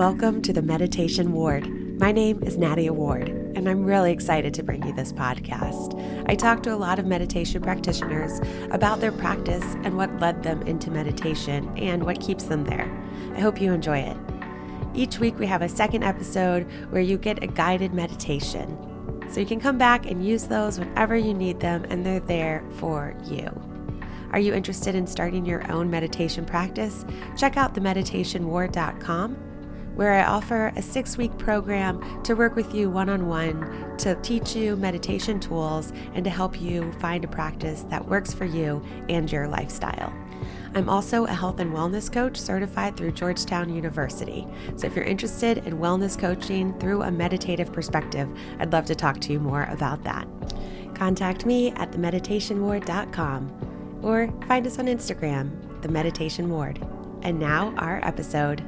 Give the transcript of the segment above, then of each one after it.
Welcome to the Meditation Ward. My name is Nadia Ward, and I'm really excited to bring you this podcast. I talk to a lot of meditation practitioners about their practice and what led them into meditation and what keeps them there. I hope you enjoy it. Each week we have a second episode where you get a guided meditation. So you can come back and use those whenever you need them, and they're there for you. Are you interested in starting your own meditation practice? Check out themeditationward.com, where I offer a 6-week program to work with you one-on-one to teach you meditation tools and to help you find a practice that works for you and your lifestyle. I'm also a health and wellness coach certified through Georgetown University. So if you're interested in wellness coaching through a meditative perspective, I'd love to talk to you more about that. Contact me at themeditationward.com or find us on Instagram, The Meditation Ward. And now our episode.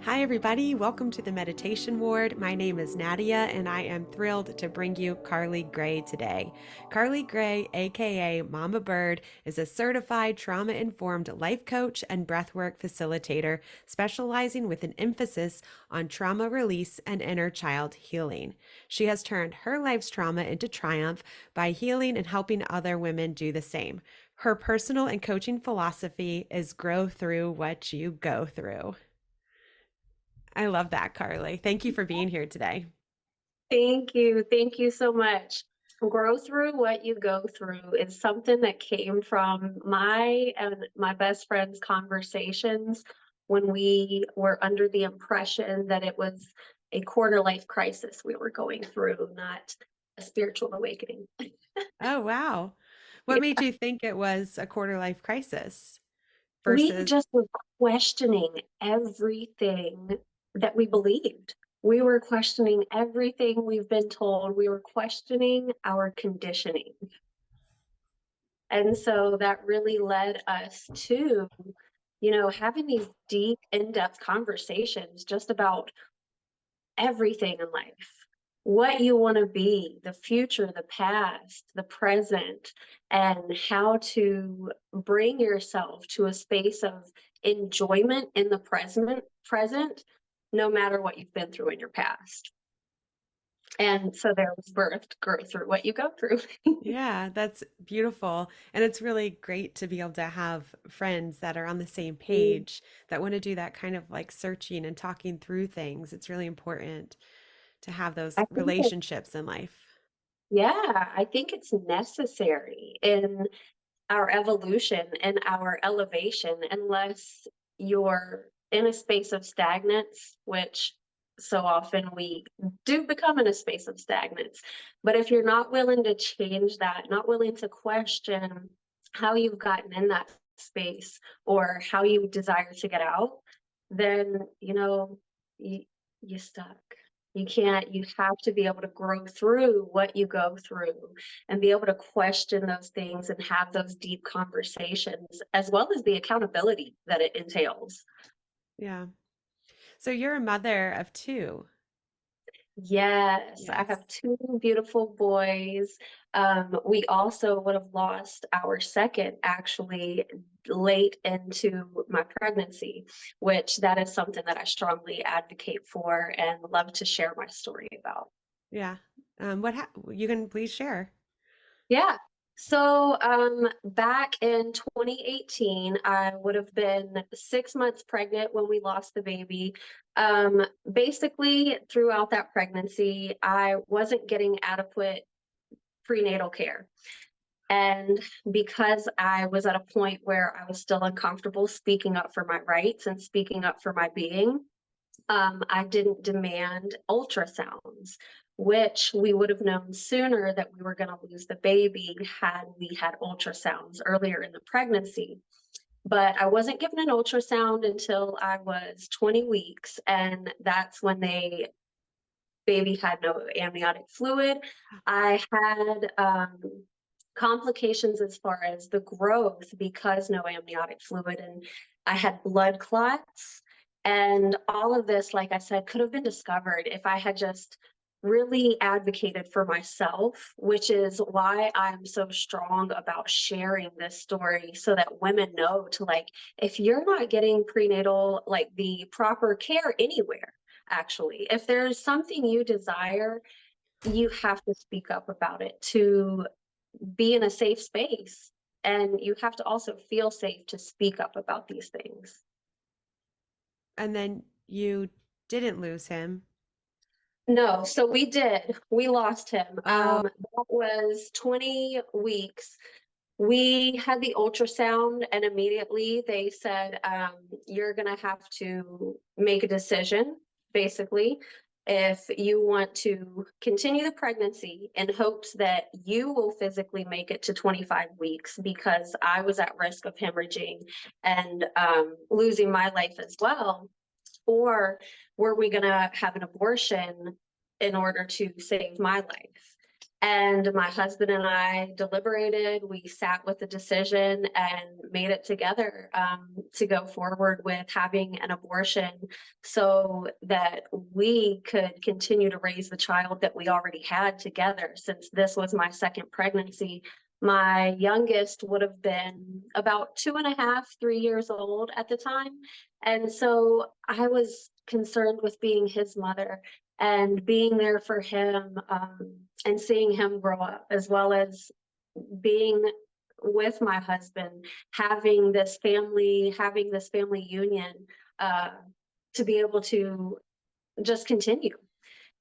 Hi, everybody. Welcome to the Meditation Ward. My name is Nadia, and I am thrilled to bring you Carly Gray today. Carly Gray, aka Mama Bird, is a certified trauma-informed life coach and breathwork facilitator, specializing with an emphasis on trauma release and inner child healing. She has turned her life's trauma into triumph by healing and helping other women do the same. Her personal and coaching philosophy is grow through what you go through. I love that, Carly. Thank you for being here today. Thank you. Thank you so much. Grow through what you go through is something that came from my and my best friend's conversations when we were under the impression that it was a quarter life crisis we were going through, not a spiritual awakening. Oh, wow. What Yeah. made you think it was a quarter life crisis We versus? just were questioning everything that we believed. We were questioning everything we've been told. We were questioning our conditioning. And so that really led us to, having these deep, in-depth conversations just about everything in life. What you want to be, the future, the past, the present, and how to bring yourself to a space of enjoyment in the present, no matter what you've been through in your past. And so there was birthed, grow through what you go through. Yeah, that's beautiful. And it's really great to be able to have friends that are on the same page that want to do that kind of like searching and talking through things. It's really important to have those I think that, relationships in life. yeah, I think it's necessary in our evolution and our elevation unless you're in a space of stagnance, which so often we do become in a space of stagnance. But if you're not willing to change that, not willing to question how you've gotten in that space or how you desire to get out, then you, you're stuck. You can't, you have to be able to grow through what you go through and be able to question those things and have those deep conversations, as well as the accountability that it entails. Yeah. So you're a mother of two. Yes, I Yes. have two beautiful boys. We also would have lost our second actually late into my pregnancy, which that is something that I strongly advocate for and love to share my story about. Yeah. You can please share. Yeah. So, back in 2018, I would have been 6 months pregnant when we lost the baby. Basically, throughout that pregnancy, I wasn't getting adequate prenatal care. And because I was at a point where I was still uncomfortable speaking up for my rights and speaking up for my being, I didn't demand ultrasounds, which we would have known sooner that we were going to lose the baby had we had ultrasounds earlier in the pregnancy. But I wasn't given an ultrasound until I was 20 weeks, and that's when they baby had no amniotic fluid. I had complications as far as the growth because no amniotic fluid, and I had blood clots And all of this, like I said, could have been discovered if I had just really advocated for myself, which is why I'm so strong about sharing this story so that women know to, like, if you're not getting prenatal, like the proper care anywhere, actually, if there's something you desire, you have to speak up about it to be in a safe space. And you have to also feel safe to speak up about these things. And then you didn't lose him. No, so we did. We lost him. Oh, That was 20 weeks. We had the ultrasound, and immediately they said, you're going to have to make a decision, basically, if you want to continue the pregnancy in hopes that you will physically make it to 25 weeks, because I was at risk of hemorrhaging and losing my life as well. Or were we going to have an abortion in order to save my life? And my husband and I deliberated. We sat with the decision and made it together to go forward with having an abortion so that we could continue to raise the child that we already had together. Since this was my second pregnancy, my youngest would have been about 2.5, 3 years old at the time. And so I was concerned with being his mother and being there for him, and seeing him grow up, as well as being with my husband, having this family union, uh, to be able to just continue.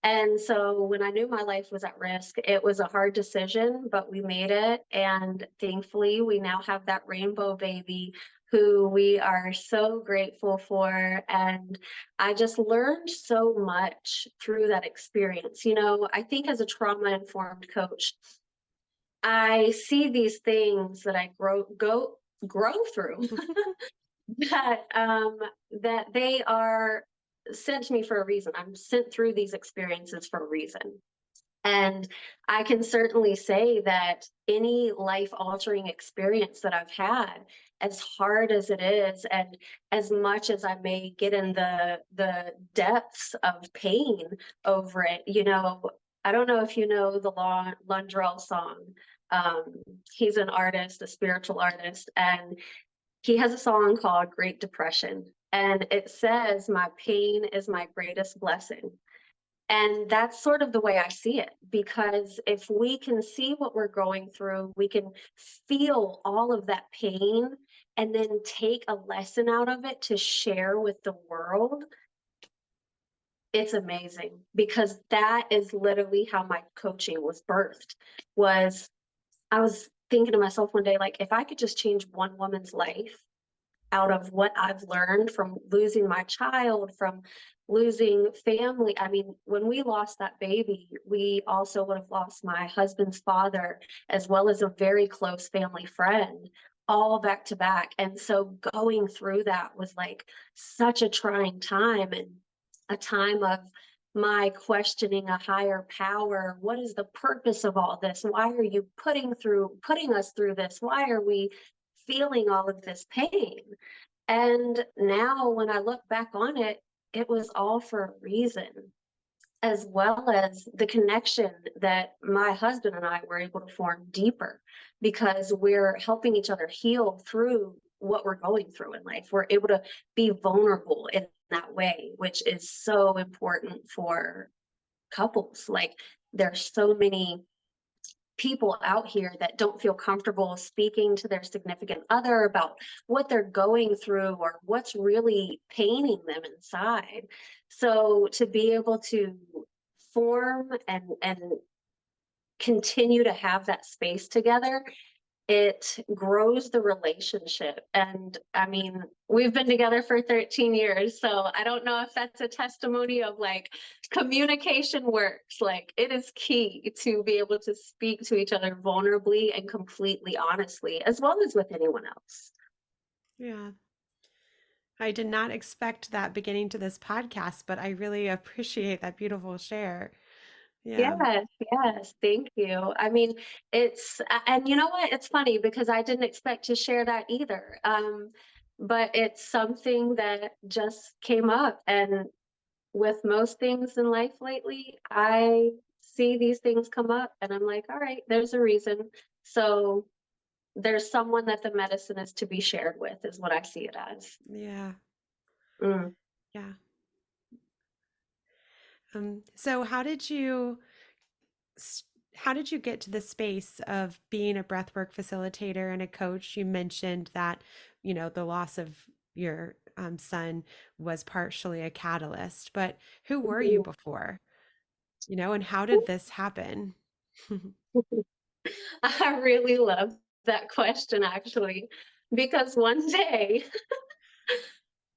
And so when I knew my life was at risk, it was a hard decision, but we made it. And thankfully, we now have that rainbow baby who we are so grateful for. And I just learned so much through that experience. I think as a trauma informed coach, I see these things that I grow through that they are sent to me for a reason. I'm sent through these experiences for a reason. And I can certainly say that any life altering experience that I've had, as hard as it is, and as much as I may get in the depths of pain over it, I don't know if you know the Lundrell song. He's an artist, a spiritual artist, and he has a song called Great Depression. And it says, "My pain is my greatest blessing." And that's sort of the way I see it, because if we can see what we're going through, we can feel all of that pain and then take a lesson out of it to share with the world. It's amazing, because that is literally how my coaching was birthed. Was I was thinking to myself one day, like, if I could just change one woman's life out of what I've learned from losing my child, from losing family. I mean, when we lost that baby, we also would have lost my husband's father, as well as a very close family friend, all back to back. And so going through that was like such a trying time, and a time of my questioning a higher power. What is the purpose of all this? Why are you putting us through this? Why are we feeling all of this pain? And now when I look back on it, it was all for a reason, as well as the connection that my husband and I were able to form deeper, because we're helping each other heal through what we're going through in life. We're able to be vulnerable in that way, which is so important for couples. Like, there's so many people out here that don't feel comfortable speaking to their significant other about what they're going through or what's really paining them inside. So to be able to form and continue to have that space together, it grows the relationship. And I mean, we've been together for 13 years, so I don't know if that's a testimony of, like, communication works. Like, it is key to be able to speak to each other vulnerably and completely honestly, as well as with anyone else. yeah. I did not expect that beginning to this podcast, but I really appreciate that beautiful share. Yeah. Yes, yes, thank you. I mean, and you know what? It's funny because I didn't expect to share that either. but it's something that just came up. And with most things in life lately, I see these things come up and I'm like, all right, there's a reason. So there's someone that the medicine is to be shared with, is what I see it as. Yeah. Mm. Yeah. So s- how did you get to the space of being a breathwork facilitator and a coach? You mentioned that, the loss of your son was partially a catalyst, but who were you before? And how did this happen? I really love that question actually, because one day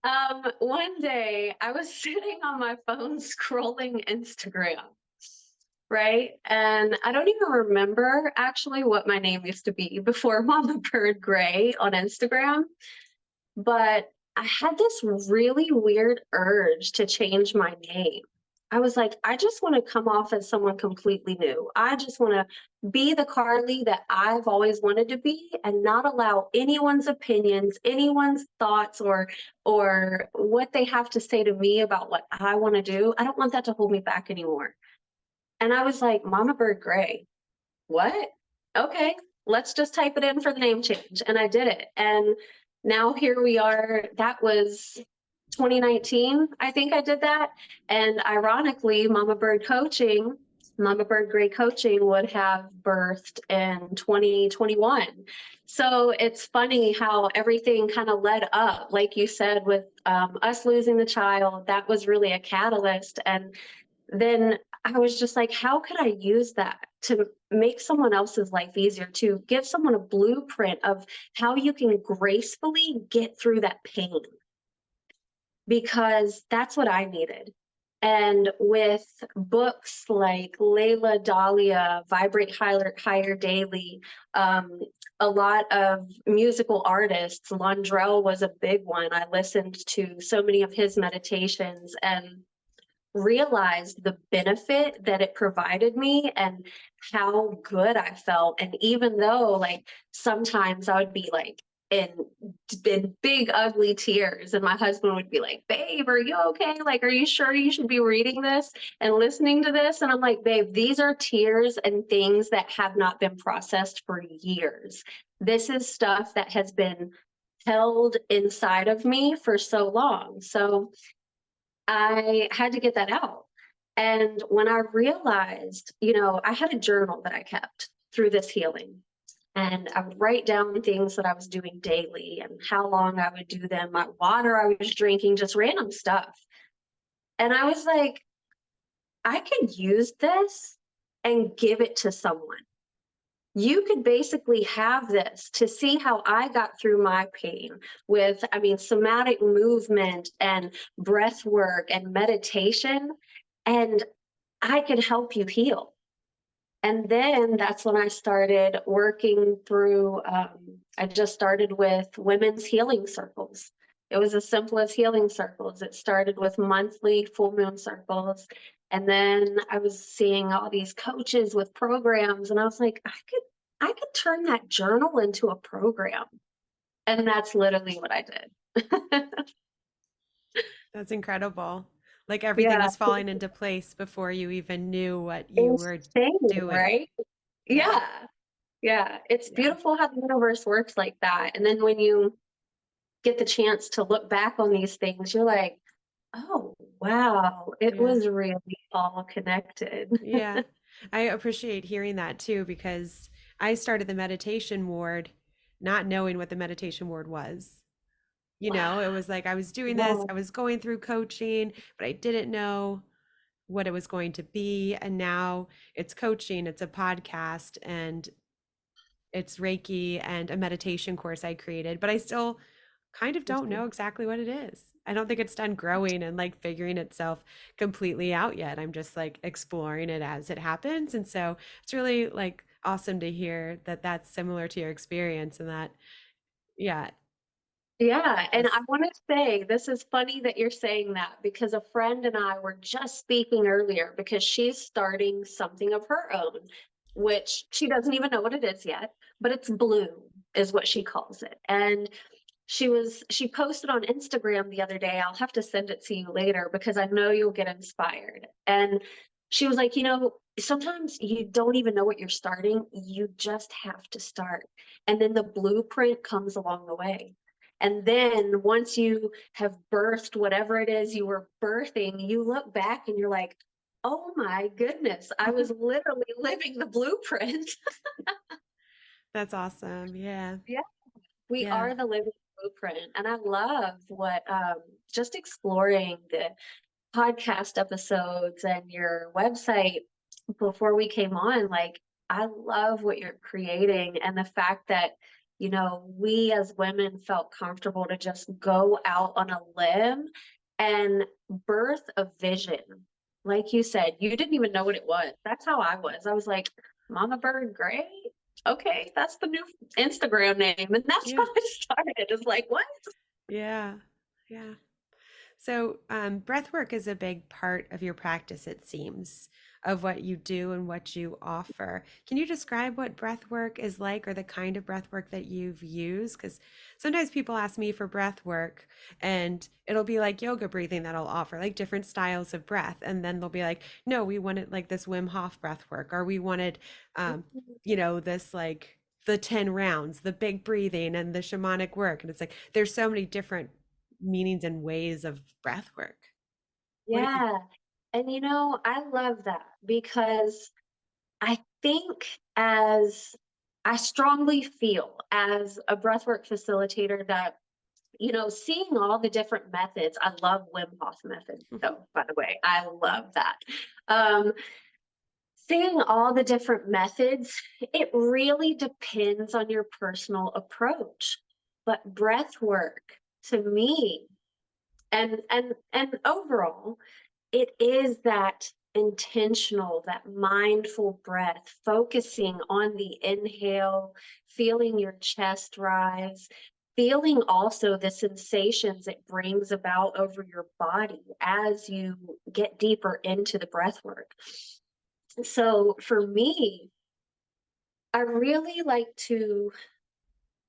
I was sitting on my phone scrolling Instagram, right? And I don't even remember actually what my name used to be before Mama Bird Gray on Instagram, but I had this really weird urge to change my name. I was like, I just want to come off as someone completely new. I just want to be the Carly that I've always wanted to be and not allow anyone's opinions, anyone's thoughts or what they have to say to me about what I want to do. I don't want that to hold me back anymore. And I was like, Mama Bird Gray, what? Okay, let's just type it in for the name change. And I did it. And now here we are. That was 2019, I think I did that. And ironically, Mama Bird Gray Coaching would have birthed in 2021. So it's funny how everything kind of led up, like you said, with us losing the child, that was really a catalyst. And then I was just like, how could I use that to make someone else's life easier, to give someone a blueprint of how you can gracefully get through that pain? Because that's what I needed. And with books like Layla Dahlia, Vibrate Higher, Higher Daily, um, a lot of musical artists, Londrell was a big one. I listened to so many of his meditations and realized the benefit that it provided me and how good I felt. And even though like sometimes I would be like in big ugly tears and my husband would be like, babe, are you okay? Like, are you sure you should be reading this and listening to this? And I'm like, babe, these are tears and things that have not been processed for years. This is stuff that has been held inside of me for so long. So I had to get that out. And when I realized, I had a journal that I kept through this healing. And I would write down things that I was doing daily and how long I would do them, my water I was drinking, just random stuff. And I was like, I could use this and give it to someone. You could basically have this to see how I got through my pain with, somatic movement and breath work and meditation, and I could help you heal. And then that's when I started working through, I just started with women's healing circles. It was as simple as healing circles. It started with monthly full moon circles. And then I was seeing all these coaches with programs, and I was like, I could turn that journal into a program. And that's literally what I did. That's incredible. Like everything Yeah, was falling into place before you even knew what you were insane, doing. right? Yeah. Yeah. Yeah, it's Yeah. beautiful how the universe works like that. And then when you get the chance to look back on these things, you're like, oh, wow, it Yeah. was really all connected. Yeah. I appreciate hearing that too, because I started the meditation ward not knowing what the meditation ward was. It Wow. was like I was doing this, Yeah. I was going through coaching, but I didn't know what it was going to be. And now it's coaching, it's a podcast, and it's Reiki and a meditation course I created, but I still kind of don't know exactly what it is. I don't think it's done growing and like figuring itself completely out yet. I'm just like exploring it as it happens. And so it's really like awesome to hear that that's similar to your experience and that, yeah, Yeah, and it's, I want to say this is funny that you're saying that because a friend and I were just speaking earlier because she's starting something of her own, which she doesn't even know what it is yet, but it's Bloom is what she calls it. And she posted on Instagram the other day. I'll have to send it to you later because I know you'll get inspired. And she was like, sometimes you don't even know what you're starting. You just have to start. And then the blueprint comes along the way. And then once you have birthed whatever it is you were birthing, you look back and you're like, oh my goodness, I was literally living the blueprint. That's awesome. Yeah. Yeah, we Yeah. are the living blueprint. And I love what just exploring the podcast episodes and your website before we came on. Like, I love what you're creating and the fact that, we as women felt comfortable to just go out on a limb and birth a vision. Like you said, you didn't even know what it was. That's how I was. I was like, Mama Bird, great. Okay, that's the new Instagram name. And that's how Yeah. it started. It's like, what? Yeah. Yeah. So, breath work is a big part of your practice, it seems, of what you do and what you offer. Can you describe what breath work is like or the kind of breath work that you've used? Because sometimes people ask me for breath work and it'll be like yoga breathing that I'll offer, like different styles of breath. And then they'll be like, no, we wanted like this Wim Hof breath work, or we wanted, this like the 10 rounds, the big breathing and the shamanic work. And it's like, there's so many different meanings and ways of breath work. What do you? Yeah. And I love that because I think as I strongly feel as a breathwork facilitator that, seeing all the different methods, I love Wim Hof method. Oh, by the way, I love that. Um, Seeing all the different methods, it really depends on your personal approach. But breath work to me and overall, it is that intentional, that mindful breath, focusing on the inhale, feeling your chest rise, feeling also the sensations it brings about over your body as you get deeper into the breath work. So for me, I really like to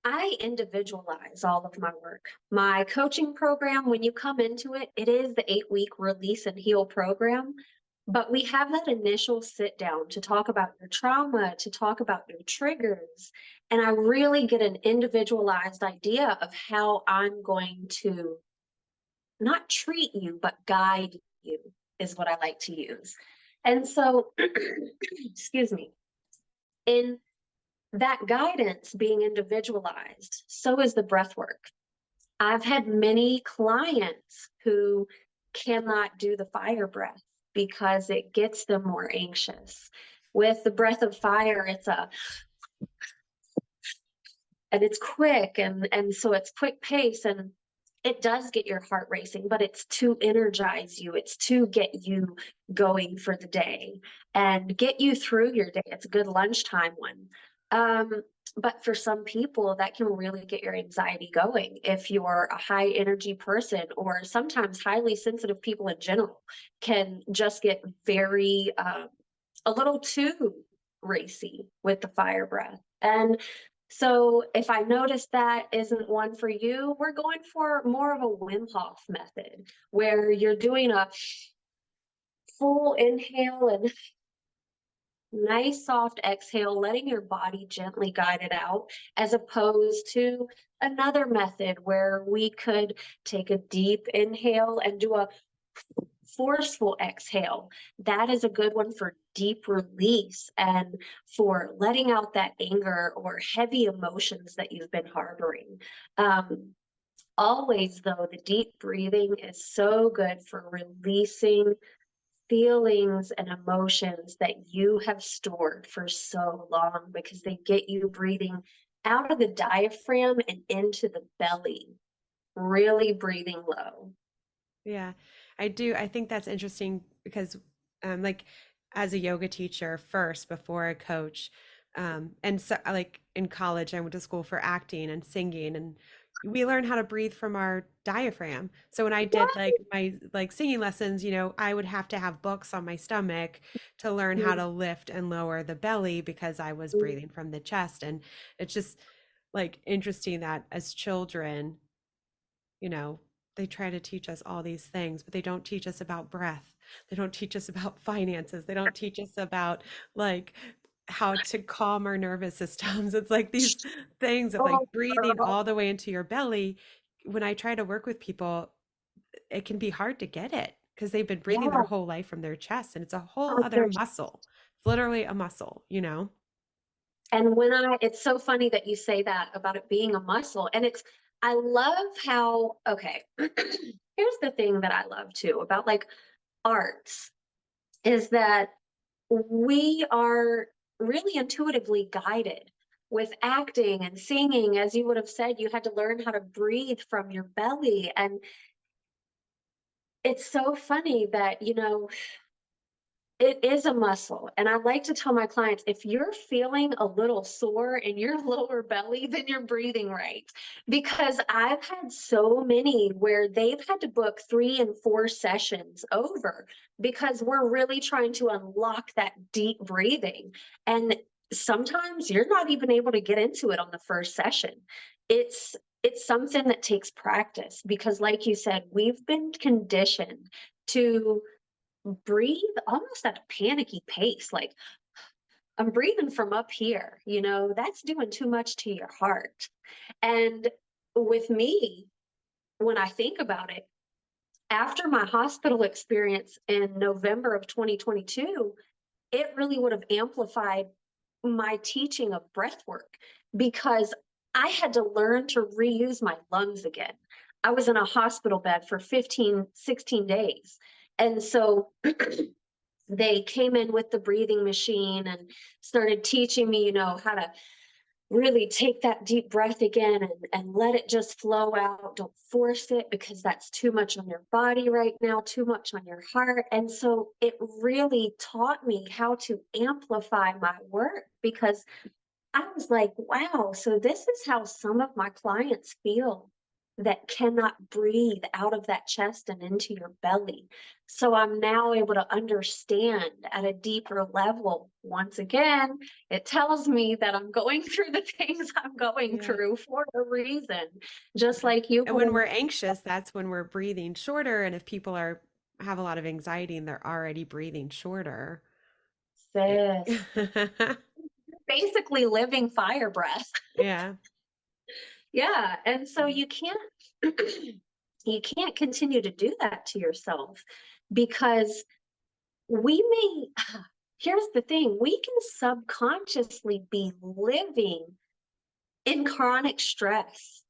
I individualize all of my work. My coaching program, when you come into it, it is the 8-week release and heal program. But we have that initial sit down to talk about your trauma, to talk about your triggers. And I really get an individualized idea of how I'm going to not treat you, but guide you, is what I like to use. And so, excuse me, in that guidance being individualized, so is the breath work. I've had many clients who cannot do the fire breath because it gets them more anxious. With the breath of fire, and it's quick and so it's quick pace and it does get your heart racing, but it's to energize you. It's to get you going for the day and get you through your day. It's a good lunchtime one. But for some people, that can really get your anxiety going. If you're a high energy person, or sometimes highly sensitive people in general, can just get very, a little too racy with the fire breath. And so if I notice that isn't one for you, we're going for more of a Wim Hof method where you're doing a full inhale and nice soft exhale, letting your body gently guide it out, as opposed to another method where we could take a deep inhale and do a forceful exhale. That is a good one for deep release and for letting out that anger or heavy emotions that you've been harboring. Always, though, the deep breathing is so good for releasing feelings and emotions that you have stored for so long because they get you breathing out of the diaphragm and into the belly, really breathing low. Yeah, I do. I think that's interesting because, like, as a yoga teacher first before a coach, and so like in college, I went to school for acting and singing, and we learn how to breathe from our diaphragm. So when I did like my like singing lessons, I would have to have books on my stomach to learn how to lift and lower the belly because I was breathing from the chest, and it's just like interesting that as children you know, they try to teach us all these things, but they don't teach us about breath. They don't teach us about finances. They don't teach us about like how to calm our nervous systems. It's like these things of Oh, like breathing girl. all the way into your belly. When I try to work with people, it can be hard to get it because they've been breathing their Yeah. whole life from their chest, and it's a whole Oh, other muscle. It's literally a muscle, you know? and it's so funny that you say that about it being a muscle. And I love how, okay, here's the thing that I love too about like arts is that we are really intuitively guided with acting and singing. As you would have said, you had to learn how to breathe from your belly. And it's so funny that, it is a muscle. And I like to tell my clients, if you're feeling a little sore in your lower belly, then you're breathing right. Because I've had so many where they've had to book 3 and 4 sessions over because we're really trying to unlock that deep breathing. And sometimes you're not even able to get into it on the first session. It's something that takes practice because, like you said, we've been conditioned to breathe almost at a panicky pace. Like, I'm breathing from up here, that's doing too much to your heart. And with me, when I think about it, after my hospital experience in November of 2022, it really would have amplified my teaching of breath work because I had to learn to reuse my lungs again. I was in a hospital bed for 15, 16 days. And so they came in with the breathing machine and started teaching me, how to really take that deep breath again and let it just flow out. Don't force it because that's too much on your body right now, too much on your heart. And so it really taught me how to amplify my work because I was like, wow, so this is how some of my clients feel that cannot breathe out of that chest and into your belly. So I'm now able to understand at a deeper level. Once again, it tells me that I'm going through the things I'm going Yeah. through for a reason, just Yeah. like you And when would we're anxious, that's when we're breathing shorter. And if people are have a lot of anxiety and they're already breathing shorter, have it, said. Basically living fire breath. yeah, Yeah. And so you can't you can't continue to do that to yourself because we may here's the thing, we can subconsciously be living in chronic stress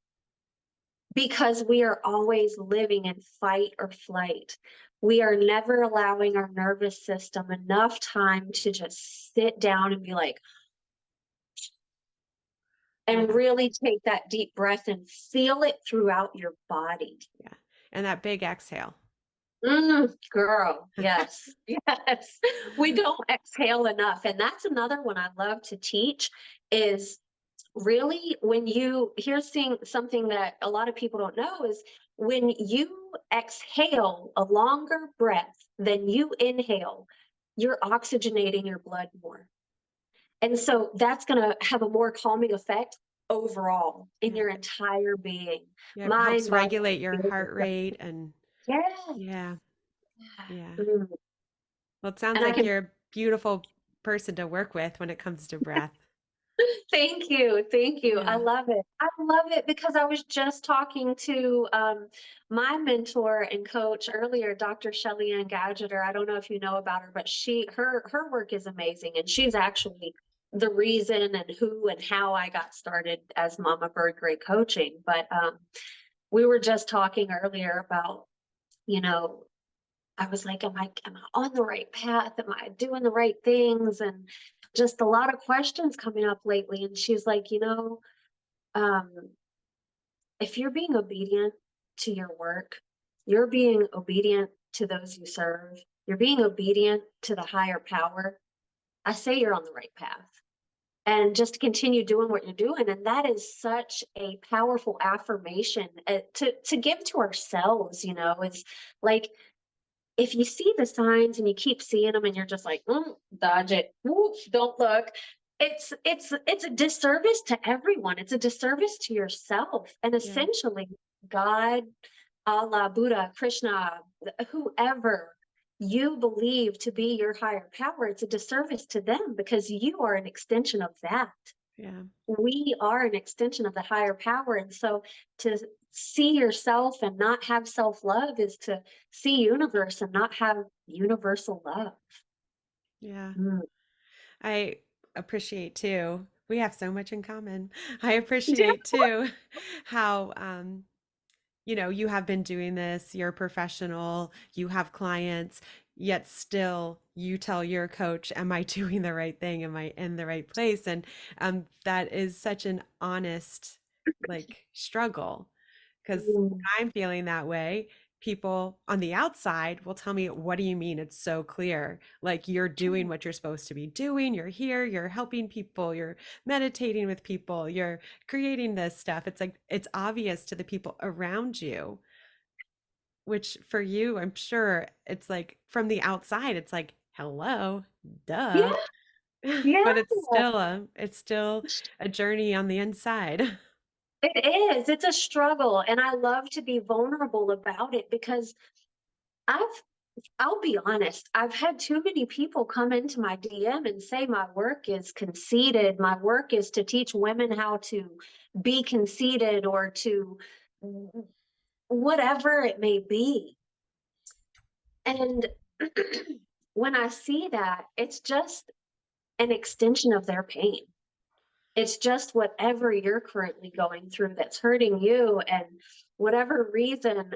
because we are always living in fight or flight. We are never allowing our nervous system enough time to just sit down and be like, and yeah, really take that deep breath and feel it throughout your body. yeah. And that big exhale. Girl, yes, yes. We don't exhale enough. And that's another one I love to teach is really when something that a lot of people don't know is when you exhale a longer breath than you inhale, you're oxygenating your blood more. And so that's going to have a more calming effect overall in Yeah. your entire being, Yeah. It helps mind, body, regulate your spirit. heart rate and Yeah. yeah, yeah. Mm. Well, it sounds And I like can you're a beautiful person to work with when it comes to breath. thank you. Thank you. I Yeah. love it. I love it because I was just talking to my mentor and coach earlier, Dr. Shelly Ann Gadgeter. I don't know if you know about her, but her work is amazing. And she's actually the reason and who and how I got started as Mama Bird Great Coaching. But we were just talking earlier about, you know, I was like, am I on the right path? Am I doing the right things? And just a lot of questions coming up lately. And she's like, um, if you're being obedient to your work, you're being obedient to those you serve, you're being obedient to the higher power, I say you're on the right path. And just to continue doing what you're doing. And that is such a powerful affirmation to give to ourselves, it's like if you see the signs and you keep seeing them and you're just like, dodge it, whoop, don't look. It's a disservice to everyone. It's a disservice to yourself. And Yeah. essentially, God, Allah, Buddha, Krishna, whoever you believe to be your higher power, it's a disservice to them because you are an extension of that. Yeah. We are an extension of the higher power. And so to see yourself and not have self love is to see universe and not have universal love. Yeah. Mm. I appreciate too. We have so much in common. I appreciate too how you have been doing this, you're a professional, you have clients, yet still you tell your coach, am I doing the right thing? Am I in the right place? And that is such an honest like struggle because when Mm. I'm feeling that way, people on the outside will tell me, what do you mean? It's so clear. Like you're doing what you're supposed to be doing. You're here, you're helping people, you're meditating with people, you're creating this stuff. It's like it's obvious to the people around you, which for you, I'm sure it's like from the outside, it's like, hello, duh. Yeah, yeah. But it's still a journey on the inside. It is. It's a struggle. And I love to be vulnerable about it because I've I'll be honest, I've had too many people come into my DM and say my work is conceited. My work is to teach women how to be conceited or to whatever it may be. And when I see that, it's just an extension of their pain. It's just whatever you're currently going through that's hurting you. And whatever reason,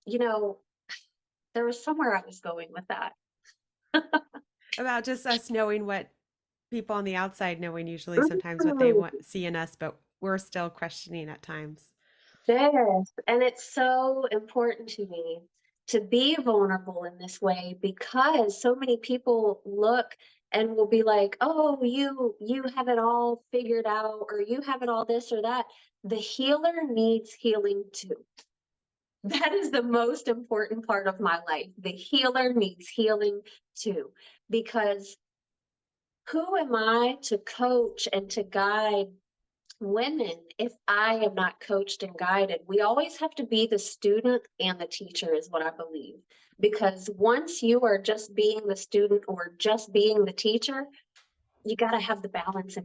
you know, there was somewhere I was going with that. About just us knowing what people on the outside knowing usually sometimes what they Mhm. want see in us, but we're still questioning at times. Yes, and it's so important to me to be vulnerable in this way because so many people look and will be like, "Oh, you have it all figured out or you have it all this or that." The healer needs healing too. That is the most important part of my life. The healer needs healing too because who am I to coach and to guide women if I am not coached and guided? We always have to be the student and the teacher, is what I believe. Because once you are just being the student or just being the teacher, you got to have the balance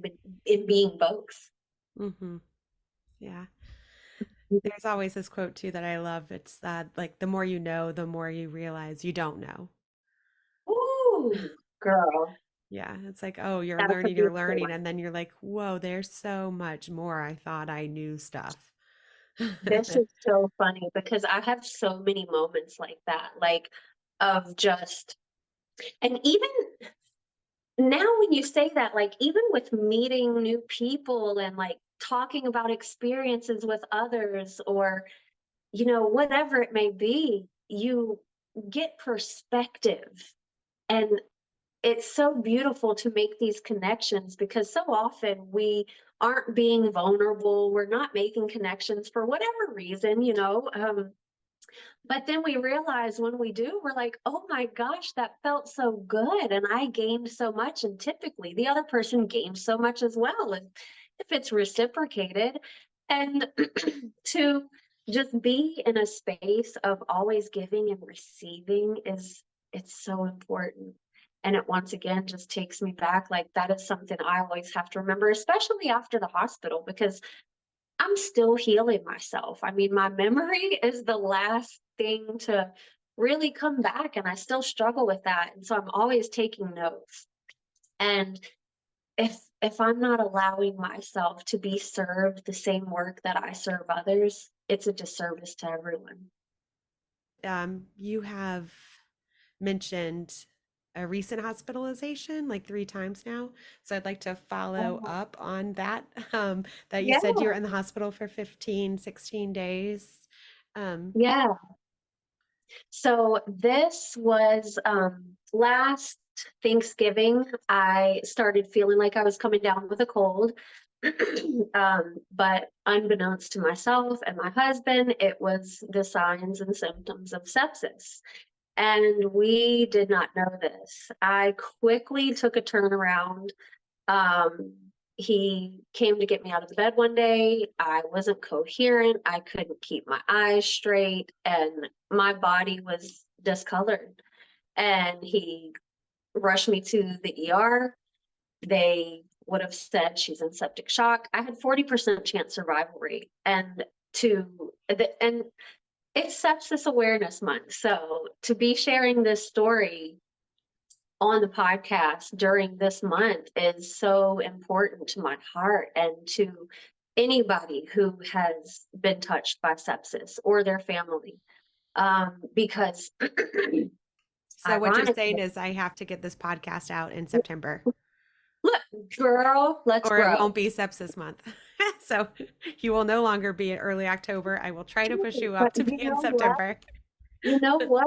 in being both. Hmm. Yeah. There's always this quote too that I love. It's like the more you know, the more you realize you don't know. Ooh, girl, Yeah, it's like, oh, that's a you're beautiful learning, one. and then you're like, whoa, there's so much more. I thought I knew stuff. This is so funny because I have so many moments like that, like of just, and even now when you say that, like even with meeting new people and like talking about experiences with others or, whatever it may be, you get perspective. And it's so beautiful to make these connections because so often we aren't being vulnerable. We're not making connections for whatever reason. But then we realize when we do, we're like, oh my gosh, that felt so good. And I gained so much. And typically the other person gains so much as well if it's reciprocated. And to just be in a space of always giving and receiving it's so important. And it once again just takes me back. Like that is something I always have to remember, especially after the hospital, because I'm still healing myself. I mean, my memory is the last thing to really come back, and I still struggle with that. And so I'm always taking notes. And if I'm not allowing myself to be served the same work that I serve others, it's a disservice to everyone. You have mentioned a recent hospitalization like 3 times now. So I'd like to follow Oh, up on that. That you yeah, said you were in the hospital for 15, 16 days. Um, yeah. So this was last Thanksgiving. I started feeling like I was coming down with a cold. But unbeknownst to myself and my husband, it was the signs and symptoms of sepsis. And we did not know this. I quickly took a turnaround. Um, he came to get me out of the bed one day. I wasn't coherent. I couldn't keep my eyes straight, and my body was discolored. And he rushed me to the ER. They would have said she's in septic shock. I had 40% chance survival rate. And it's Sepsis Awareness Month. So to be sharing this story on the podcast during this month is so important to my heart and to anybody who has been touched by sepsis or their family. Because So what you're saying ironically, is I have to get this podcast out in September, look, girl, let's or it grow. won't be sepsis month. So you will no longer be in early October. I will try to push you But up to be you in know what? September. You know what?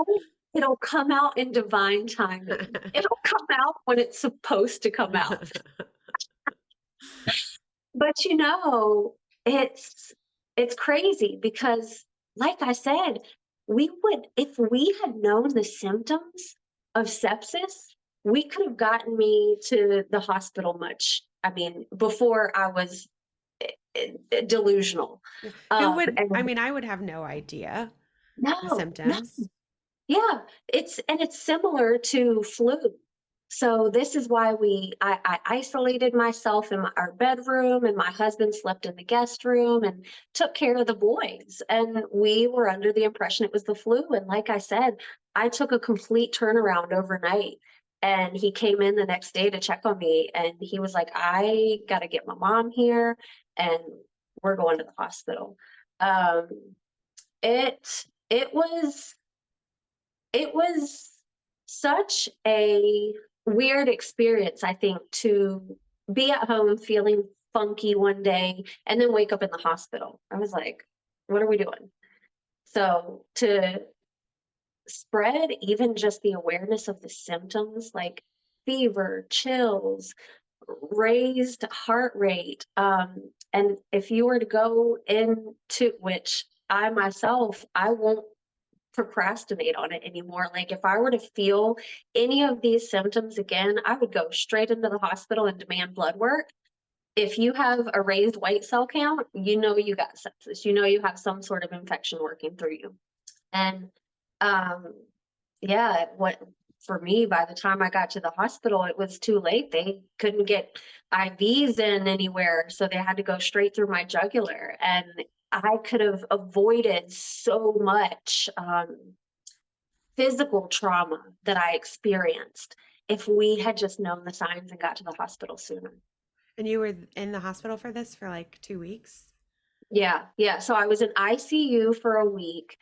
It'll come out in divine timing. It'll come out when it's supposed to come out. But it's crazy because, like I said, if we had known the symptoms of sepsis, we could have gotten me to the hospital before I was delusional. Who would, And I mean, I would have no idea the no, no, symptoms. yeah, it's similar to flu. So this is why I isolated myself in our bedroom, and my husband slept in the guest room and took care of the boys. And we were under the impression it was the flu. And like I said, I took a complete turnaround overnight. And he came in the next day to check on me, and he was like, "I got to get my mom here, and we're going to the hospital." Um, it it was it was such a weird experience, I think, to be at home feeling funky one day and then wake up in the hospital. I was like, what are we doing? So to spread even just the awareness of the symptoms like fever, chills, raised heart rate. And if you were to go into which I myself, I won't procrastinate on it anymore. Like if I were to feel any of these symptoms again, I would go straight into the hospital and demand blood work. If you have a raised white cell count, you know you got sepsis. You know you have some sort of infection working through you. And um, yeah, what for me, by the time I got to the hospital, it was too late. They couldn't get IVs in anywhere, so they had to go straight through my jugular. And I could have avoided so much physical trauma that I experienced if we had just known the signs and got to the hospital sooner. And you were in the hospital for this for like 2 weeks? Yeah, yeah. So I was in ICU for a week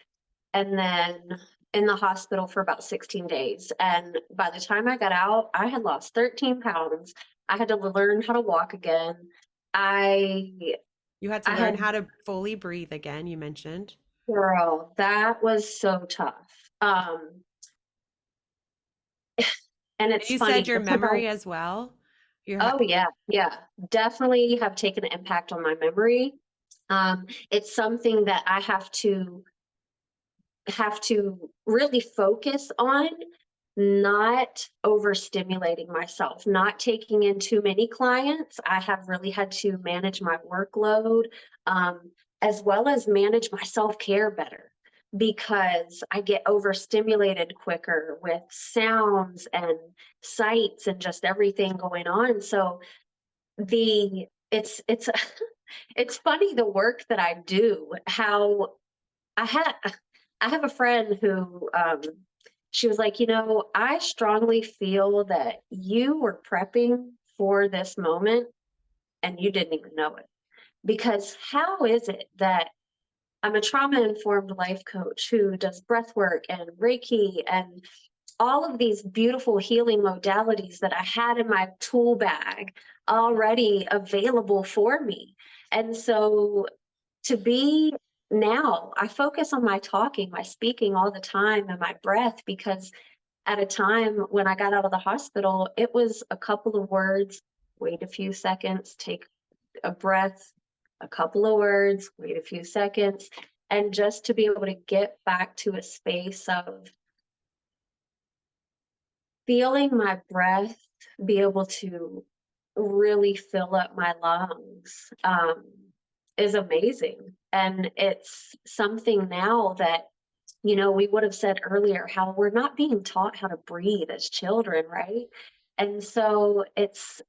and then in the hospital for about 16 days. And by the time I got out, I had lost 13 pounds. I had to learn how to walk again. I You had to I learn had how to fully breathe again, you mentioned. Girl, that was so tough. And And it's you funny said your because memory as well. oh yeah, yeah, definitely have taken an impact on my memory. It's something that I have to really focus on, not overstimulating myself, not taking in too many clients. I have really had to manage my workload, as well as manage my self-care better because I get overstimulated quicker with sounds and sights and just everything going on. So it's it's funny the work that I do, how I had I have a friend who she was like, I strongly feel that you were prepping for this moment and you didn't even know it. Because how is it that I'm a trauma informed life coach who does breath work and Reiki and all of these beautiful healing modalities that I had in my tool bag already available for me. And so to be now, I focus on my talking, my speaking all the time and my breath because at a time when I got out of the hospital, it was a couple of words, wait a few seconds, take a breath, a couple of words, wait a few seconds, and just to be able to get back to a space of feeling my breath, be able to really fill up my lungs is amazing. And it's something now that, we would have said earlier how we're not being taught how to breathe as children, right? And so it's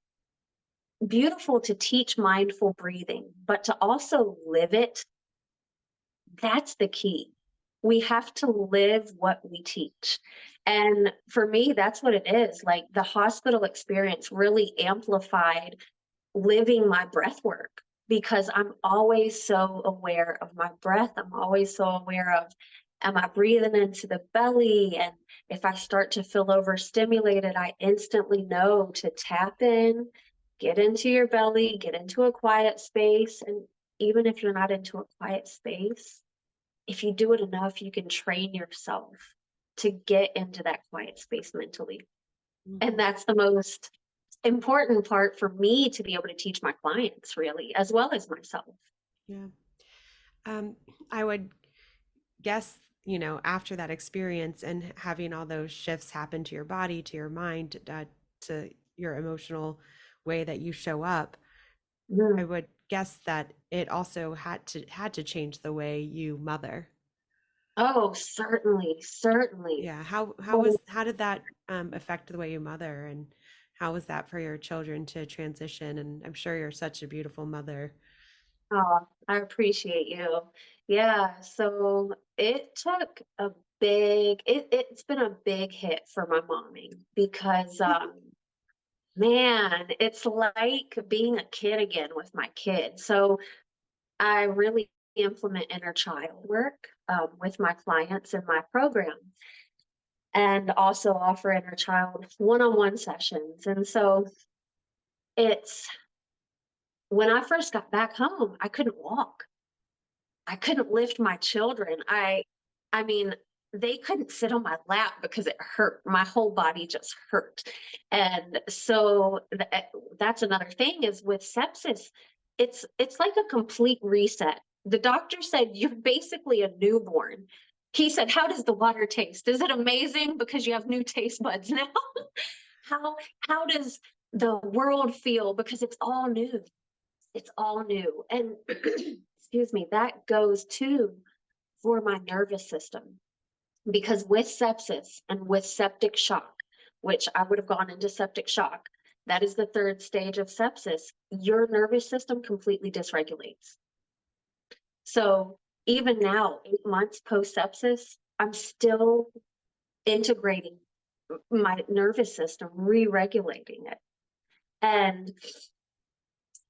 beautiful to teach mindful breathing, but to also live it, that's the key. We have to live what we teach. And for me, that's what it is. Like the hospital experience really amplified living my breath work because I'm always so aware of my breath. I'm always so aware of, am I breathing into the belly? And if I start to feel overstimulated, I instantly know to tap in, get into your belly, get into a quiet space. And even if you're not into a quiet space, if you do it enough, you can train yourself to get into that quiet space mentally. And Mhm. that's the most important part for me to be able to teach my clients, really, as well as myself. Yeah. Um, I would guess, after that experience and having all those shifts happen to your body, to your mind, to your emotional way that you show up, I Mm. would guess that it also had to change the way you mother. Oh, certainly, certainly. Yeah. How did that affect the way you mother, and how was that for your children to transition? And I'm sure you're such a beautiful mother. Oh, I appreciate you. Yeah, so it took a it's been a big hit for my mommy because man, it's like being a kid again with my kids. So I really implement inner child work with my clients in my program and also offer inner child one-on-one sessions. And so it's when I first got back home, I couldn't walk. I couldn't lift my children. I mean, they couldn't sit on my lap because it hurt. My whole body just hurt. And so that's another thing is with sepsis, it's like a complete reset. The doctor said you're basically a newborn. He said, "How does the water taste? Is it amazing because you have new taste buds now?" how how does the world feel because it's all new? It's all new. And excuse me, that goes too for my nervous system because with sepsis and with septic shock, which I would have gone into septic shock, that is the third stage of sepsis, your nervous system completely dysregulates. So even now, 8 months post sepsis, I'm still integrating my nervous system, re regulating it. And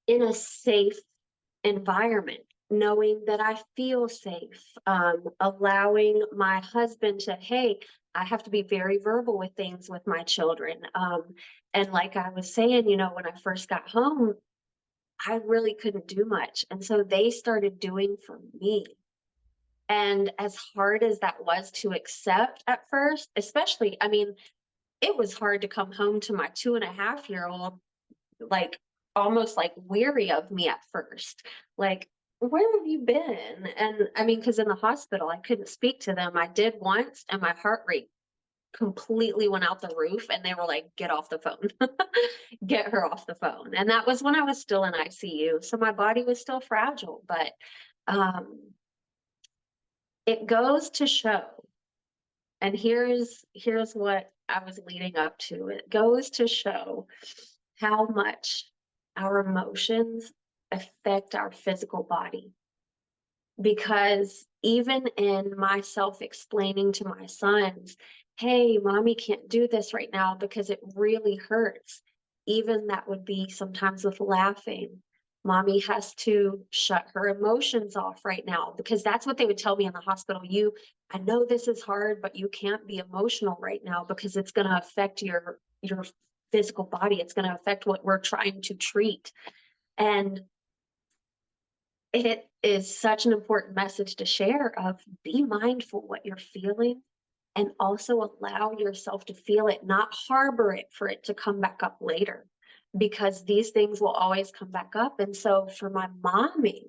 in a safe environment, knowing that I feel safe, allowing my husband to, hey, I have to be very verbal with things with my children. And like I was saying, when I first got home, I really couldn't do much. And so they started doing for me. And as hard as that was to accept at first, especially, I mean, it was hard to come home to my 2.5-year-old like almost like weary of me at first. Like, where have you been? And I mean, because in the hospital, I couldn't speak to them. I did once, and my heart rate completely went out the roof. And they were like, get off the phone, get her off the phone. And that was when I was still in ICU. So my body was still fragile. But um, it goes to show, and here's what I was leading up to. It goes to show how much our emotions affect our physical body. Because even in myself explaining to my sons, hey, mommy can't do this right now because it really hurts. Even that would be sometimes with laughing. Mommy has to shut her emotions off right now because that's what they would tell me in the hospital. I know this is hard, but you can't be emotional right now because it's going to affect your physical body. It's going to affect what we're trying to treat. And it is such an important message to share of be mindful what you're feeling and also allow yourself to feel it, not harbor it for it to come back up later because these things will always come back up. And so for my mommy,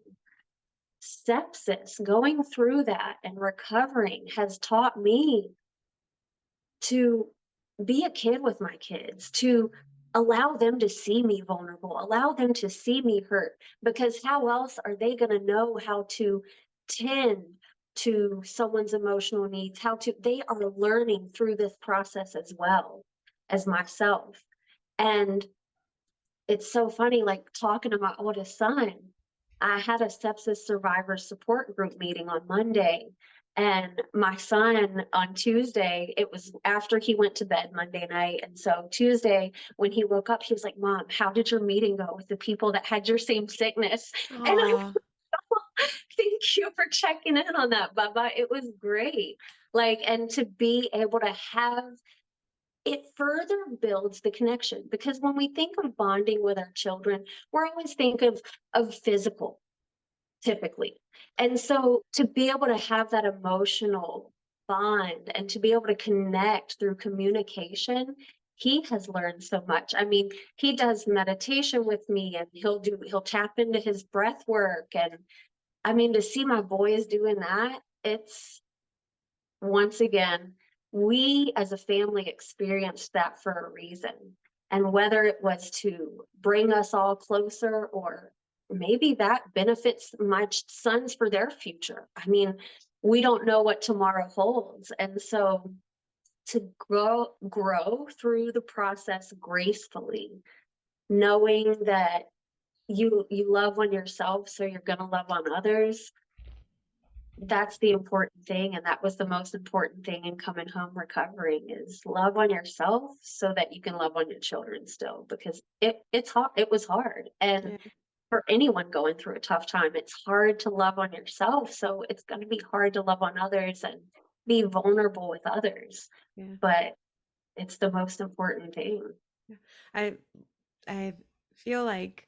sepsis, going through that and recovering has taught me to be a kid with my kids, to allow them to see me vulnerable, allow them to see me hurt, because how else are they going to know how to tend to someone's emotional needs? How to, they are learning through this process as well as myself. And it's so funny, like talking to my oldest son, I had a sepsis survivor support group meeting on Monday. And my son on Tuesday, it was after he went to bed Monday night. And so Tuesday, when he woke up, he was like, Mom, how did your meeting go with the people that had your same sickness? And I, Aw. thank you for checking in on that, Bubba. It was great. Like, and to be able to have it further builds the connection, because when we think of bonding with our children, we're always think of physical typically. And so to be able to have that emotional bond and to be able to connect through communication, he has learned so much. I mean, he does meditation with me, and he'll tap into his breath work. And I mean, to see my boys doing that, it's, once again, we as a family experienced that for a reason. And whether it was to bring us all closer, or maybe that benefits my sons for their future. I mean, we don't know what tomorrow holds. And so to grow through the process gracefully, knowing that you love on yourself, so you're going to love on others, that's the important thing. And that was the most important thing in coming home recovering, is love on yourself so that you can love on your children still, because it's hard. It was hard. And Yeah. for anyone going through a tough time, it's hard to love on yourself. So it's going to be hard to love on others and be vulnerable with others. Yeah. But it's the most important thing. Yeah. I I feel like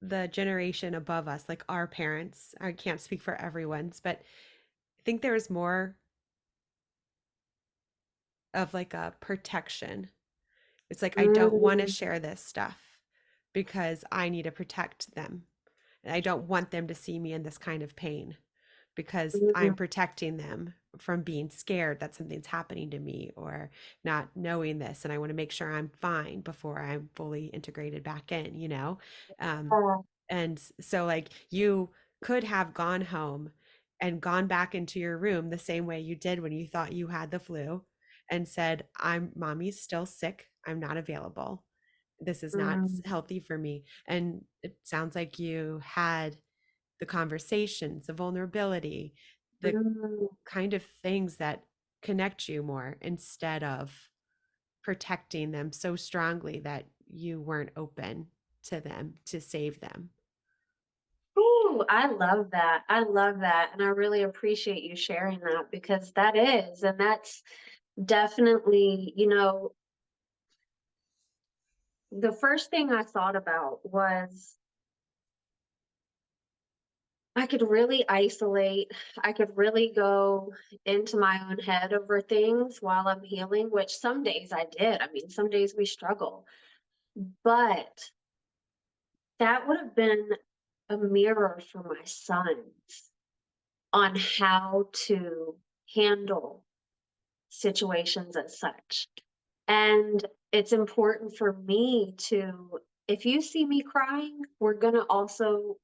the generation above us, like our parents, I can't speak for everyone's, but I think there's more of like a protection. It's like I don't want to Mm, share this stuff because I need to protect them. And I don't want them to see me in this kind of pain because I'm mm, protecting them from being scared that something's happening to me or not knowing this. And I want to make sure I'm fine before I'm fully integrated back in, you know? Um, uh, and so, like, you could have gone home and gone back into your room the same way you did when you thought you had the flu and said, I'm mommy's still sick. I'm not available. This is not mm, healthy for me. And it sounds like you had the conversations, the vulnerability, the mm. kind of things that connect you more instead of protecting them so strongly that you weren't open to them to save them. Ooh, I love that. I love that. And I really appreciate you sharing that, because that is, and that's definitely, the first thing I thought about was I could really isolate. I could really go into my own head over things while I'm healing, which some days I did. I mean, some days we struggle, but that would have been a mirror for my sons on how to handle situations as such. And it's important for me to, if you see me crying, we're gonna also,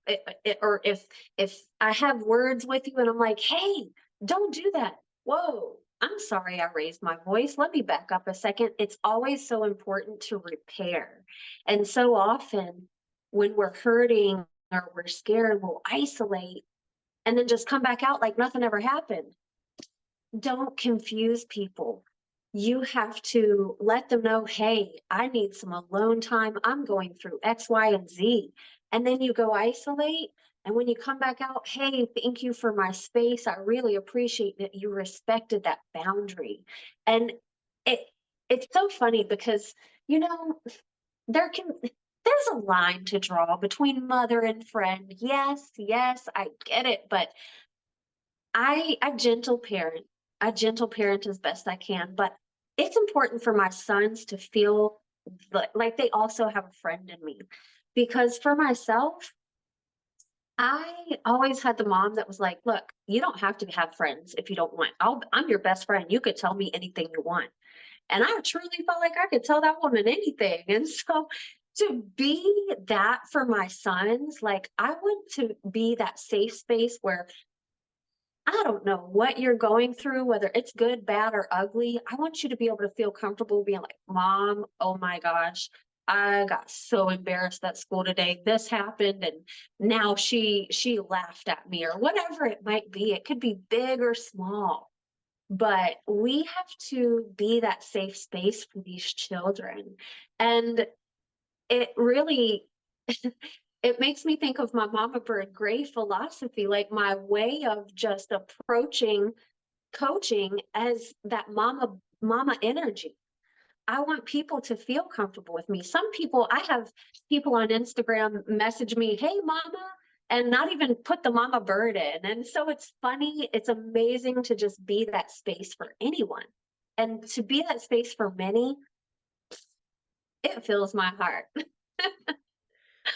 or if I have words with you and I'm like, hey, don't do that. Whoa, I'm sorry I raised my voice. Let me back up a second. It's always so important to repair. And so often when we're hurting or we're scared, we'll isolate and then just come back out like nothing ever happened. Don't confuse people. You have to let them know, hey, I need some alone time. I'm going through X, Y, and Z. And then you go isolate. And when you come back out, hey, thank you for my space. I really appreciate that you respected that boundary. And it it's so funny because, you know, there's a line to draw between mother and friend. Yes, yes, I get it, but I gentle parent. I gentle parent as best I can, but it's important for my sons to feel like they also have a friend in me. Because for myself, I always had the mom that was like, look, you don't have to have friends if you don't want. I'm your best friend. You could tell me anything you want. And I truly felt like I could tell that woman anything. And so to be that for my sons, like I want to be that safe space where I don't know what you're going through, whether it's good, bad, or ugly. I want you to be able to feel comfortable being like, Mom, oh my gosh, I got so embarrassed at school today. This happened, and now she laughed at me, or whatever it might be. It could be big or small, but we have to be that safe space for these children. And it really it makes me think of my mama bird gray philosophy, like my way of just approaching coaching as that mama energy. I want people to feel comfortable with me. Some people, I have people on Instagram message me, "Hey mama," and not even put the mama bird in. And so it's funny, it's amazing to just be that space for anyone. And to be that space for many, it fills my heart.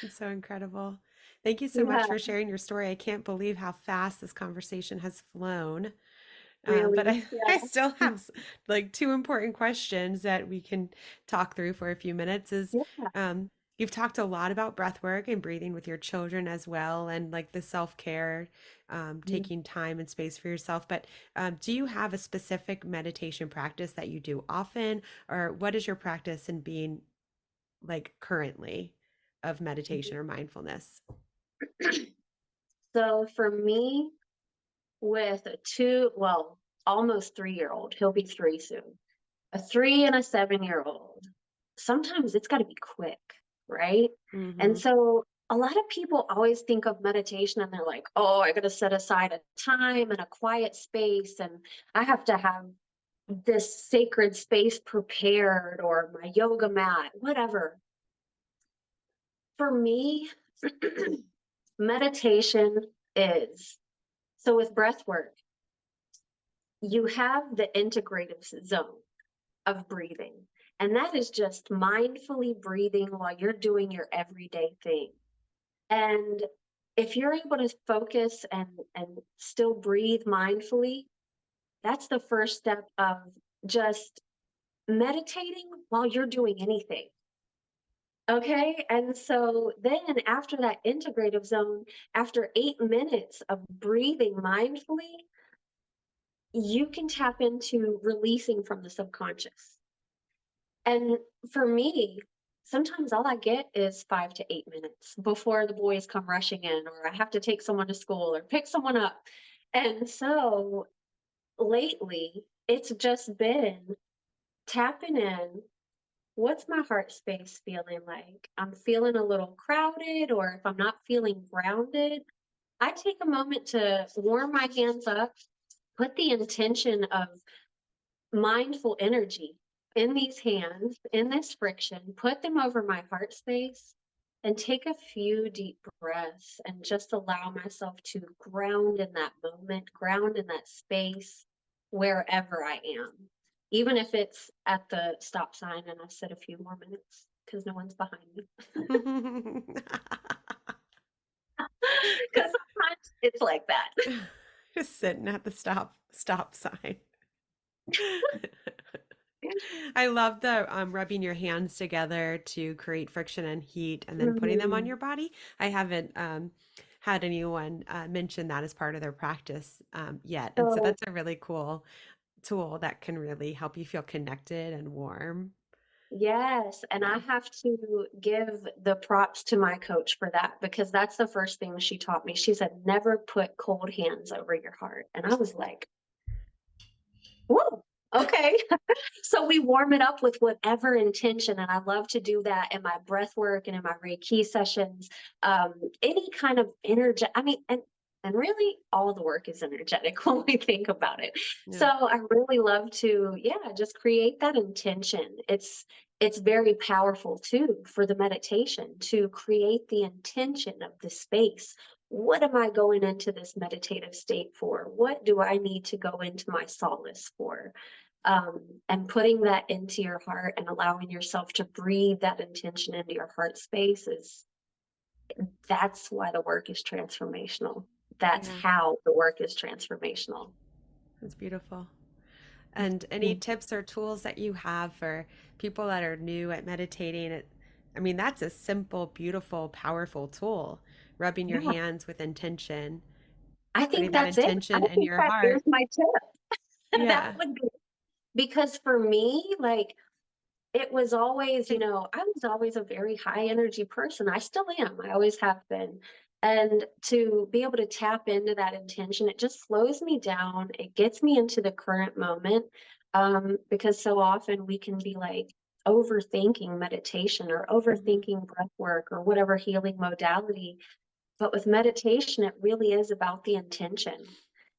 It's so incredible. Thank you so much Yeah, for sharing your story. I can't believe how fast this conversation has flown. But really. I Yeah. still have like two important questions that we can talk through for a few minutes is Yeah. um, you've talked a lot about breath work and breathing with your children as well, and like the self-care, taking time and space for yourself. But do you have a specific meditation practice that you do often, or what is your practice in being like currently of meditation or mindfulness? So for me, with a well, almost 3-year old, he'll be 3 soon. A 3 and a 7-year old, sometimes it's got to be quick, right? And Hmm. so a lot of people always think of meditation and they're like, oh, I got to set aside a time and a quiet space, and I have to have this sacred space prepared or my yoga mat, whatever. For me, meditation is so with breath work, you have the integrative zone of breathing. And that is just mindfully breathing while you're doing your everyday thing. And if you're able to focus and still breathe mindfully, that's the first step of just meditating while you're doing anything. Okay. And so then after that integrative zone, after 8 minutes of breathing mindfully, you can tap into releasing from the subconscious. And for me, sometimes all I get is 5 to 8 minutes before the boys come rushing in, or I have to take someone to school or pick someone up. And so lately, it's just been tapping in. What's my heart space feeling like? I'm feeling a little crowded, or if I'm not feeling grounded, I take a moment to warm my hands up, put the intention of mindful energy in these hands, in this friction, put them over my heart space, and take a few deep breaths and just allow myself to ground in that moment, ground in that space, wherever I am. Even if it's at the stop sign and I sit a few more minutes because no one's behind me. Because sometimes it's like that. Just sitting at the stop sign. I love the rubbing your hands together to create friction and heat and then putting them on Mhm. your body. I haven't had anyone mention that as part of their practice yet. And so So that's a really cool tool that can really help you feel connected and warm. yes, and I have to give the props to my coach for that because that's the first thing she taught me. She said, "Never put cold hands over your heart." And I was like, "Whoa, okay." So we warm it up with whatever intention, and I love to do that in my breath work and in my Reiki sessions. Any kind of energy. I mean, and really, all the work is energetic when we think about it. So Yeah. I really love to, yeah, just create that intention. It's very powerful too for the meditation to create the intention of the space. What am I going into this meditative state for? What do I need to go into my solace for? And putting that into your heart and allowing yourself to breathe that intention into your heart space is that's why the work is transformational. That's Yeah, how the work is transformational. that's beautiful. And any tips or tools that you have for people that are new at meditating? I mean, that's a simple, beautiful, powerful tool. Rubbing your Yeah, hands with intention, I putting think that that's it. I intention in think your that heart. there's my tip. That Yeah. would be because for me, like it was always, And I was always a very high energy person. I still am. I always have been. And to be able to tap into that intention, it just slows me down. It gets me into the current moment. Because so often we can be like overthinking meditation or mhm. overthinking breath work or whatever healing modality. But with meditation, it really is about the intention.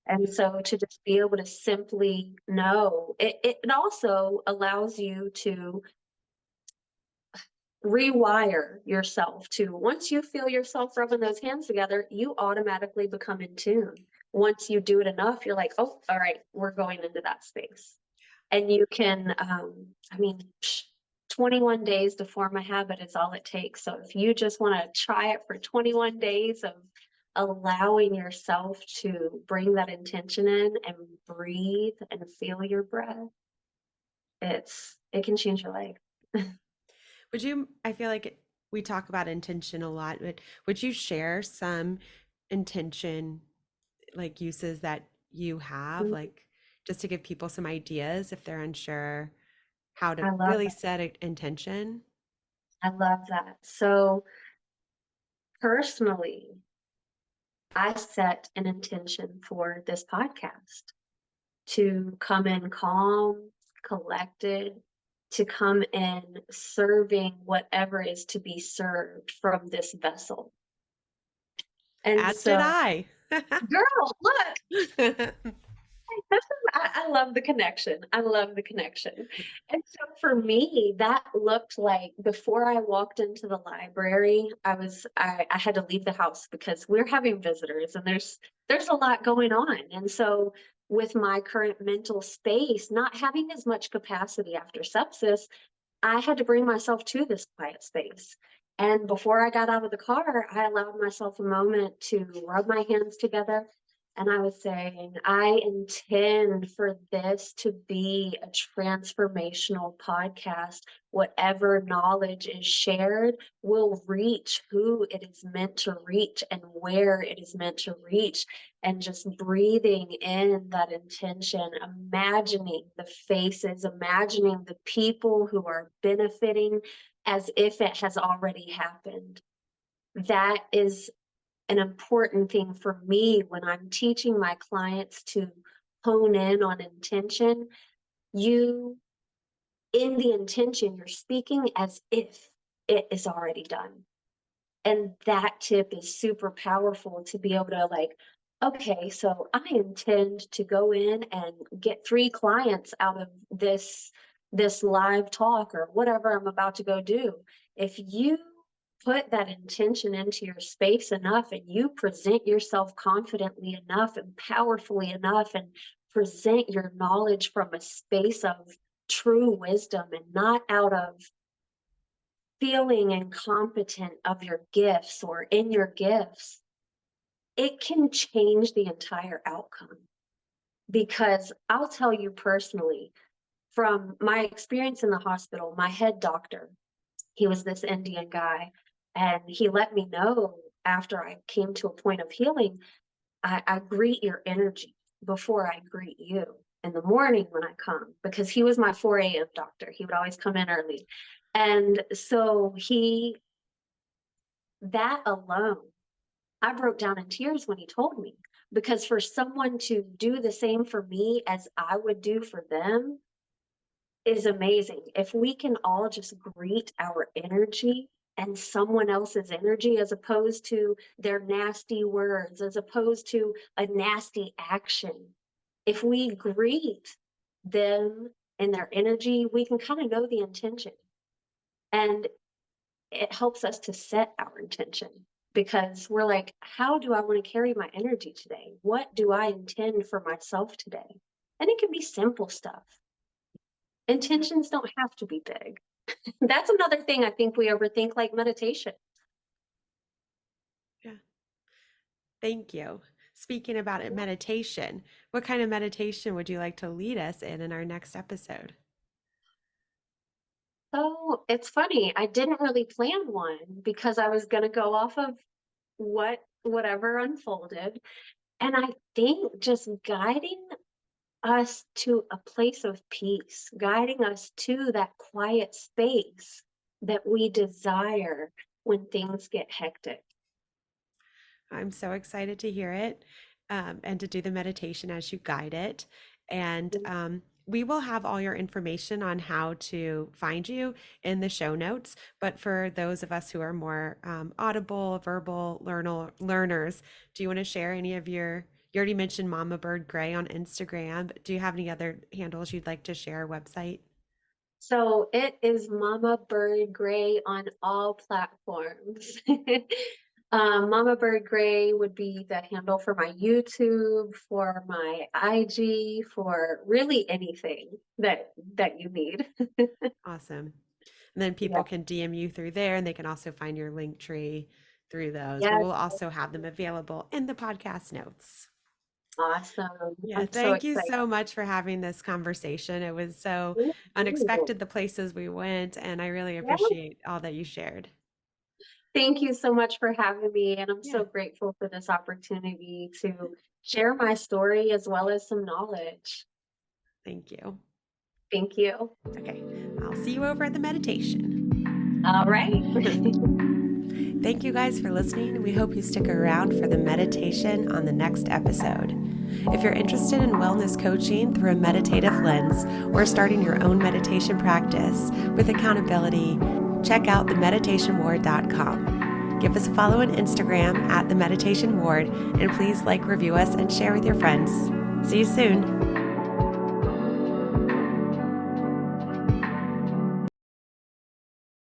And so to just be able to simply know, it also allows you to rewire yourself to once you feel yourself rubbing those hands together, you automatically become in tune. Once you do it enough, you're like, oh, all right, we're going into that space. And you can, 21 days to form a habit is all it takes. So if you just want to try it for 21 days of allowing yourself to bring that intention in and breathe and feel your breath, it can change your life. I feel like we talk about intention a lot, but would you share some intention like uses that you have, like just to give people some ideas if they're unsure how to I love really that. set an intention? I love that. So personally, I set an intention for this podcast to come in calm, collected, to come in serving whatever is to be served from this vessel. And As did so, I. girl, look, I love the connection. I love the connection. And so for me, that looked like before I walked into the library, I had to leave the house because we're having visitors and there's a lot going on. And so with my current mental space, not having as much capacity after sepsis, I had to bring myself to this quiet space. And before I got out of the car, I allowed myself a moment to rub my hands together. And I was saying, I intend for this to be a transformational podcast. Whatever knowledge is shared will reach who it is meant to reach and where it is meant to reach, and just breathing in that intention, imagining the faces, imagining the people who are benefiting as if it has already happened. That is an important thing for me when I'm teaching my clients to hone in on intention. You, in the intention, you're speaking as if it is already done. And that tip is super powerful to be able to like, okay, so I intend to go in and get 3 clients out of this live talk or whatever I'm about to go do. If you put that intention into your space enough and you present yourself confidently enough and powerfully enough and present your knowledge from a space of true wisdom and not out of feeling incompetent of your gifts or in your gifts, it can change the entire outcome. Because I'll tell you personally, from my experience in the hospital, my head doctor, he was this Indian guy, and he let me know after I came to a point of healing, I greet your energy before I greet you in the morning when I come, because he was my 4 a.m. doctor. He would always come in early. And so that alone, I broke down in tears when he told me, because for someone to do the same for me as I would do for them is amazing. If we can all just greet our energy and someone else's energy as opposed to their nasty words, as opposed to a nasty action, if we greet them and their energy, we can kind of know the intention. And it helps us to set our intention, because we're like, how do I want to carry my energy today? What do I intend for myself today? And it can be simple stuff. Yeah. Intentions don't have to be big. That's another thing I think we overthink, like meditation. Yeah. Thank you. speaking about it, meditation, what kind of meditation would you like to lead us in our next episode? So it's funny, I didn't really plan one because I was going to go off of whatever unfolded. And I think just guiding us to a place of peace, guiding us to that quiet space that we desire when things get hectic. I'm so excited to hear it, and to do the meditation as you guide it. And we will have all your information on how to find you in the show notes. But for those of us who are more audible, verbal learners, do you want to share any of you already mentioned Mama Bird Gray on Instagram. But do you have any other handles you'd like to share, website? So it is Mama Bird Gray on all platforms. Mama Bird Gray would be the handle for my YouTube, for my IG, for really anything that you need. Awesome. And then Yeah. people can DM you through there, and they can also find your link tree through those. But Yes. we'll also have them available in the podcast notes. Awesome. Yeah, I'm so thank you excited. so much for having this conversation. It was so Thank you. unexpected, the places we went, and I really Yeah. appreciate all that you shared. Thank you so much for having me. And I'm Yeah, so grateful for this opportunity to share my story as well as some knowledge. thank you. Thank you. Okay, I'll see you over at the meditation. All right. Thank you guys for listening. We hope you stick around for the meditation on the next episode. If you're interested in wellness coaching through a meditative lens or starting your own meditation practice with accountability, check out themeditationward.com. Give us a follow on Instagram at themeditationward, and please like, review us, and share with your friends. See you soon.